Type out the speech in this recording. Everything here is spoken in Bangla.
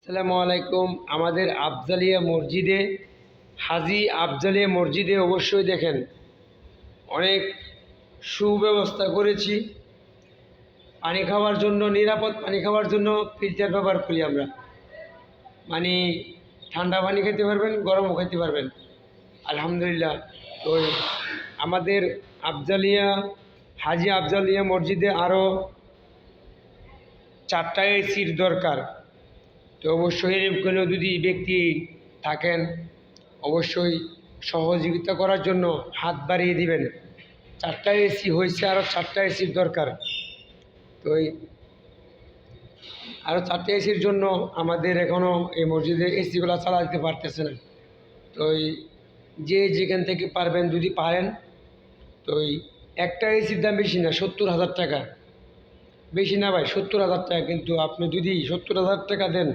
আসসালামু আলাইকুম। আমাদের আফজালিয়া মসজিদে, হাজী আফজালিয়া মসজিদে অবশ্যই দেখেন অনেক সুব্যবস্থা করেছি। পানি খাওয়ার জন্য, নিরাপদ পানি খাওয়ার জন্য ফিল্টার ব্যবহার করি আমরা। মানে ঠান্ডা পানি খেতে পারবেন, গরমও খেতে পারবেন, আলহামদুলিল্লাহ। তো আমাদের আফজালিয়া, হাজী আফজালিয়া মসজিদে আরও 4টা এসির দরকার। তো অবশ্যই কোনো যদি ব্যক্তি থাকেন অবশ্যই সহযোগিতা করার জন্য হাত বাড়িয়ে দিবেন। 4টা এসি হয়েছে, আরও 4টা এসির দরকার। তো আরও 4টা এসির জন্য আমাদের এখনও এই মসজিদে এসিগুলো চালাতে পারতেছে না। তো যে যেখান থেকে পারবেন, যদি পারেন, তো একটা এসির দাম বেশি না, 70,000 টাকা। বেশি না ভাই, 70,000 টাকা। কিন্তু আপনি যদি 70,000 টাকা দেন,